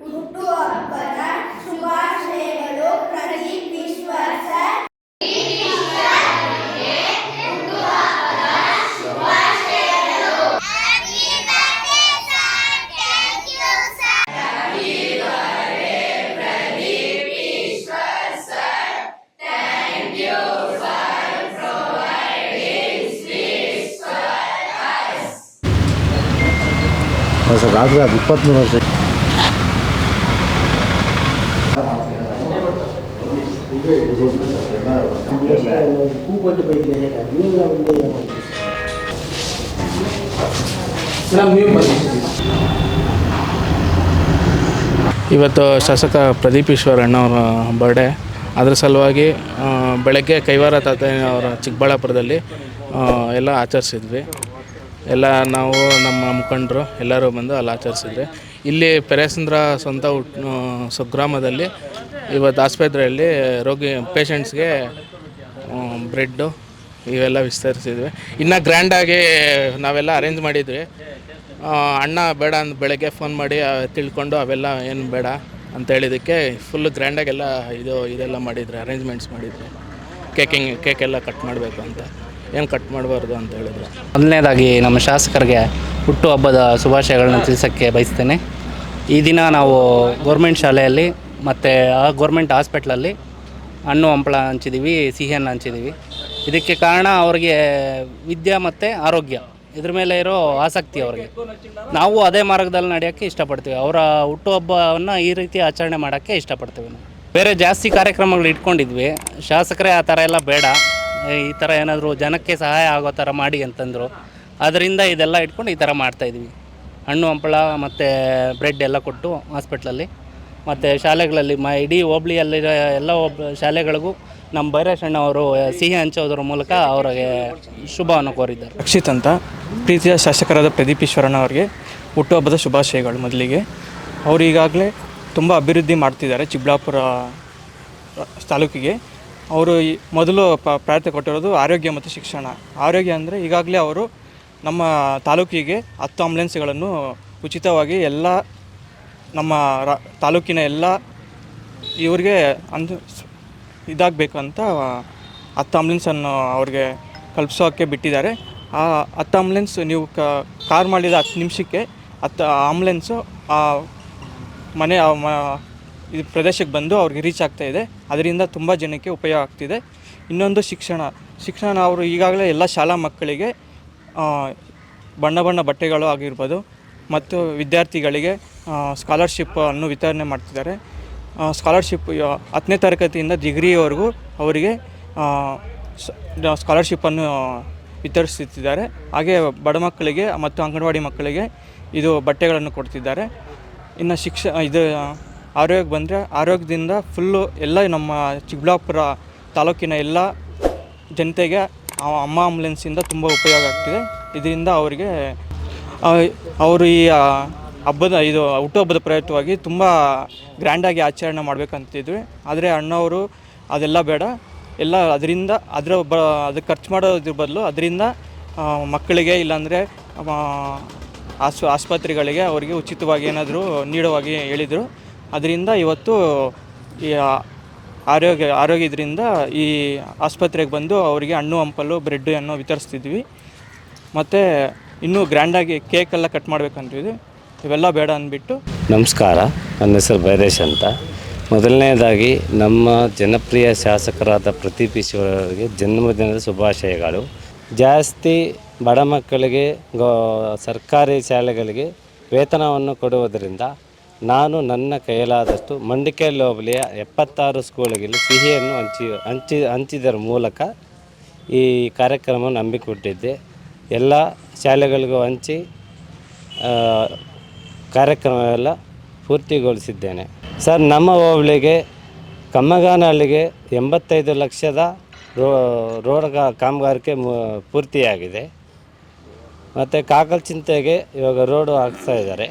ಹುಟ್ಟುಹಬ್ಬದ ಶುಭಾಶಯಗಳು ಪ್ರದೀಪ್ ವಿಶ್ವಾಸ. ಸರ್ ರಾತ್ರಿ ಅದು 23 ವರ್ಷ ಇವತ್ತು ಶಾಸಕ ಪ್ರದೀಪ್ ಈಶ್ವರ್ ಅಣ್ಣವರ ಬರ್ಡೇ. ಅದರ ಸಲುವಾಗಿ ಬೆಳಗ್ಗೆ ಕೈವಾರ ತಾತಯ್ಯನವರ ಚಿಕ್ಕಬಳ್ಳಾಪುರದಲ್ಲಿ ಎಲ್ಲ ಆಚರಿಸಿದ್ವಿ. ಎಲ್ಲ ನಾವು ನಮ್ಮ ಮುಖಂಡರು ಎಲ್ಲರೂ ಬಂದು ಅಲ್ಲಿ ಆಚರಿಸಿದ್ವಿ. ಇಲ್ಲಿ ಪೆರೇಸಂದ್ರ ಸ್ವಂತ ಸ್ವಗ್ರಾಮದಲ್ಲಿ ಇವತ್ತು ಆಸ್ಪತ್ರೆಯಲ್ಲಿ ಪೇಷಂಟ್ಸ್ಗೆ ಬ್ರೆಡ್ಡು ಇವೆಲ್ಲ ವಿಸ್ತರಿಸಿದ್ವಿ. ಇನ್ನು ಗ್ರ್ಯಾಂಡಾಗಿ ನಾವೆಲ್ಲ ಅರೇಂಜ್ ಮಾಡಿದ್ವಿ. ಅಣ್ಣ ಬೇಡ ಅಂತ ಬೆಳಗ್ಗೆ ಫೋನ್ ಮಾಡಿ ತಿಳ್ಕೊಂಡು ಅವೆಲ್ಲ ಏನು ಬೇಡ ಅಂತ ಹೇಳಿದ್ದಕ್ಕೆ ಫುಲ್ಲು ಗ್ರ್ಯಾಂಡಾಗೆಲ್ಲ ಇದೆಲ್ಲ ಮಾಡಿದ್ರಿ, ಅರೇಂಜ್ಮೆಂಟ್ಸ್ ಮಾಡಿದ್ವಿ. ಕೇಕೆಲ್ಲ ಕಟ್ ಮಾಡಬೇಕು ಅಂತ, ಏನು ಕಟ್ ಮಾಡಬಾರ್ದು ಅಂತ ಹೇಳಿದ್ರು. ಮೊದಲನೇದಾಗಿ ನಮ್ಮ ಶಾಸಕರಿಗೆ ಹುಟ್ಟುಹಬ್ಬದ ಶುಭಾಶಯಗಳನ್ನ ತಿಳಿಸೋಕ್ಕೆ ಬಯಸ್ತೇನೆ. ಈ ದಿನ ನಾವು ಗೌರ್ಮೆಂಟ್ ಶಾಲೆಯಲ್ಲಿ ಮತ್ತು ಆ ಗೌರ್ಮೆಂಟ್ ಹಾಸ್ಪಿಟ್ಲಲ್ಲಿ ಹಣ್ಣು ಹಂಪಳ ಹಂಚಿದ್ದೀವಿ, ಸಿಹಿಯನ್ನು ಹಂಚಿದ್ದೀವಿ. ಇದಕ್ಕೆ ಕಾರಣ ಅವ್ರಿಗೆ ವಿದ್ಯೆ ಮತ್ತು ಆರೋಗ್ಯ ಇದ್ರ ಮೇಲೆ ಇರೋ ಆಸಕ್ತಿ ಅವ್ರಿಗೆ. ನಾವು ಅದೇ ಮಾರ್ಗದಲ್ಲಿ ನಡೆಯೋಕ್ಕೆ ಇಷ್ಟಪಡ್ತೀವಿ. ಅವರ ಹುಟ್ಟುಹಬ್ಬವನ್ನು ಈ ರೀತಿ ಆಚರಣೆ ಮಾಡೋಕ್ಕೆ ಇಷ್ಟಪಡ್ತೀವಿ. ನಾವು ಬೇರೆ ಜಾಸ್ತಿ ಕಾರ್ಯಕ್ರಮಗಳು ಇಟ್ಕೊಂಡಿದ್ವಿ. ಶಾಸಕರೇ ಆ ಥರ ಎಲ್ಲ ಬೇಡ, ಈ ಥರ ಏನಾದರೂ ಜನಕ್ಕೆ ಸಹಾಯ ಆಗೋ ಥರ ಮಾಡಿ ಅಂತಂದರು. ಅದರಿಂದ ಇದೆಲ್ಲ ಇಟ್ಕೊಂಡು ಈ ಥರ ಮಾಡ್ತಾಯಿದ್ವಿ. ಹಣ್ಣು ಹಂಪಳ ಮತ್ತು ಬ್ರೆಡ್ ಎಲ್ಲ ಕೊಟ್ಟು ಹಾಸ್ಪಿಟ್ಲಲ್ಲಿ ಮತ್ತು ಶಾಲೆಗಳಲ್ಲಿ ಇಡೀ ಹೋಬಳಿಯಲ್ಲಿರೋ ಎಲ್ಲ ಶಾಲೆಗಳಿಗೂ ನಮ್ಮ ಬೈರೇಶಣ್ಣ ಅವರು ಸಿಹಿ ಹಂಚೋದ್ರ ಮೂಲಕ ಅವರಿಗೆ ಶುಭವನ್ನು ಕೋರಿದ್ದಾರೆ. ರಕ್ಷಿತ್ ಅಂತ ಪ್ರೀತಿಯ ಶಾಸಕರಾದ ಪ್ರದೀಪ್ ಈಶ್ವರಣ್ಣ ಅವರಿಗೆ ಹುಟ್ಟುಹಬ್ಬದ ಶುಭಾಶಯಗಳು. ಮೊದಲಿಗೆ ಅವರು ಈಗಾಗಲೇ ತುಂಬ ಅಭಿವೃದ್ಧಿ ಮಾಡ್ತಿದ್ದಾರೆ ಚಿಕ್ಕಬಳ್ಳಾಪುರ ತಾಲೂಕಿಗೆ. ಅವರು ಮೊದಲು ಪ್ರಾಯತೆ ಕೊಟ್ಟಿರೋದು ಆರೋಗ್ಯ ಮತ್ತು ಶಿಕ್ಷಣ. ಆರೋಗ್ಯ ಅಂದರೆ ಈಗಾಗಲೇ ಅವರು ನಮ್ಮ ತಾಲೂಕಿಗೆ 10 ಆಂಬುಲೆನ್ಸ್ಗಳನ್ನು ಉಚಿತವಾಗಿ ಎಲ್ಲ ನಮ್ಮ ತಾಲೂಕಿನ ಎಲ್ಲ ಇವರಿಗೆ ಇದಾಗಬೇಕಂತ 10 ಆಂಬುಲೆನ್ಸನ್ನು ಅವ್ರಿಗೆ ಕಲ್ಪಿಸೋಕ್ಕೆ ಬಿಟ್ಟಿದ್ದಾರೆ. ಆ 10 ಆಂಬುಲೆನ್ಸ್ ನೀವು ಕಾರ್ ಮಾಡಿದ 10 ನಿಮಿಷಕ್ಕೆ 10 ಆಂಬುಲೆನ್ಸು ಮನೆ ಇದು ಪ್ರದೇಶಕ್ಕೆ ಬಂದು ಅವ್ರಿಗೆ ರೀಚ್ ಆಗ್ತಾಯಿದೆ. ಅದರಿಂದ ತುಂಬ ಜನಕ್ಕೆ ಉಪಯೋಗ ಆಗ್ತಿದೆ. ಇನ್ನೊಂದು ಶಿಕ್ಷಣ ಅವರು ಈಗಾಗಲೇ ಎಲ್ಲ ಶಾಲಾ ಮಕ್ಕಳಿಗೆ ಬಣ್ಣ ಬಣ್ಣ ಬಟ್ಟೆಗಳು ಆಗಿರ್ಬೋದು ಮತ್ತು ವಿದ್ಯಾರ್ಥಿಗಳಿಗೆ ಸ್ಕಾಲರ್ಶಿಪ್ಪನ್ನು ವಿತರಣೆ ಮಾಡ್ತಿದ್ದಾರೆ. ಸ್ಕಾಲರ್ಶಿಪ್ 10ನೇ ತರಗತಿಯಿಂದ ಡಿಗ್ರಿವರೆಗೂ ಅವರಿಗೆ ಸ್ಕಾಲರ್ಶಿಪ್ಪನ್ನು ವಿತರಿಸುತ್ತಿದ್ದಾರೆ. ಹಾಗೆ ಬಡ ಮಕ್ಕಳಿಗೆ ಮತ್ತು ಅಂಗನವಾಡಿ ಮಕ್ಕಳಿಗೆ ಇದು ಬಟ್ಟೆಗಳನ್ನು ಕೊಡ್ತಿದ್ದಾರೆ. ಇನ್ನು ಆರೋಗ್ಯಕ್ಕೆ ಬಂದರೆ ಆರೋಗ್ಯದಿಂದ ಫುಲ್ಲು ಎಲ್ಲ ನಮ್ಮ ಚಿಕ್ಕಬಳ್ಳಾಪುರ ತಾಲೂಕಿನ ಎಲ್ಲ ಜನತೆಗೆ ಅಮ್ಮ ಆಂಬುಲೆನ್ಸಿಂದ ತುಂಬ ಉಪಯೋಗ ಆಗ್ತಿದೆ. ಇದರಿಂದ ಅವರಿಗೆ ಅವರು ಈ ಹುಟ್ಟುಹಬ್ಬದ ಪ್ರಯುಕ್ತವಾಗಿ ತುಂಬ ಗ್ರ್ಯಾಂಡಾಗಿ ಆಚರಣೆ ಮಾಡಬೇಕಂತಿದ್ವಿ. ಆದರೆ ಅಣ್ಣವರು ಅದೆಲ್ಲ ಬೇಡ, ಎಲ್ಲ ಅದಕ್ಕೆ ಖರ್ಚು ಮಾಡೋದ್ರ ಬದಲು ಅದರಿಂದ ಮಕ್ಕಳಿಗೆ ಇಲ್ಲಾಂದರೆ ಆಸ್ಪತ್ರೆಗಳಿಗೆ ಅವರಿಗೆ ಉಚಿತವಾಗಿ ಏನಾದರೂ ನೀಡುವಾಗಿ ಹೇಳಿದರು. ಅದರಿಂದ ಇವತ್ತು ಈ ಆರೋಗ್ಯದಿಂದ ಈ ಆಸ್ಪತ್ರೆಗೆ ಬಂದು ಅವರಿಗೆ ಹಣ್ಣು ಹಂಪಲು ಬ್ರೆಡ್ಡು ಅನ್ನು ವಿತರಿಸ್ತಿದ್ವಿ. ಮತ್ತು ಇನ್ನೂ ಗ್ರ್ಯಾಂಡಾಗಿ ಕೇಕೆಲ್ಲ ಕಟ್ ಮಾಡಬೇಕಂತಿದ್ವಿ. ಇವೆಲ್ಲ ಬೇಡ ಅಂದ್ಬಿಟ್ಟು. ನಮಸ್ಕಾರ, ನನ್ನ ಹೆಸರು ಬೈರೇಶ್ ಅಂತ. ಮೊದಲನೇದಾಗಿ ನಮ್ಮ ಜನಪ್ರಿಯ ಶಾಸಕರಾದ ಪ್ರದೀಪ್ ಈಶ್ವರ್ ಅವರಿಗೆ ಜನ್ಮದಿನದ ಶುಭಾಶಯಗಳು. ಜಾಸ್ತಿ ಬಡ ಮಕ್ಕಳಿಗೆ ಸರ್ಕಾರಿ ಶಾಲೆಗಳಿಗೆ ವೇತನವನ್ನು ಕೊಡುವುದರಿಂದ ನಾನು ನನ್ನ ಕೈಲಾದಷ್ಟು ಮಂಡಿಕೇಲ್ ಹೋಬಳಿಯ 76 ಸ್ಕೂಲ್ಗಳಲ್ಲಿ ಸಿಹಿಯನ್ನು ಹಂಚಿದರ ಮೂಲಕ ಈ ಕಾರ್ಯಕ್ರಮವನ್ನು ಹಮ್ಮಿಕೊಟ್ಟಿದ್ದೆ. ಎಲ್ಲ ಶಾಲೆಗಳಿಗೂ ಹಂಚಿ ಕಾರ್ಯಕ್ರಮವೆಲ್ಲ ಪೂರ್ತಿಗೊಳಿಸಿದ್ದೇನೆ. ಸರ್, ನಮ್ಮ ಹೋಬಳಿಗೆ ಕಮ್ಮಗಾನಹಳ್ಳಿಗೆ 85 ಲಕ್ಷದ ರೋಡ್ ಕಾಮಗಾರಿಕೆ ಪೂರ್ತಿಯಾಗಿದೆ. ಮತ್ತು ಕಾಕಲ್ ಚಿಂತೆಗೆ ಇವಾಗ ರೋಡು ಹಾಕ್ತಾ ಇದ್ದಾರೆ.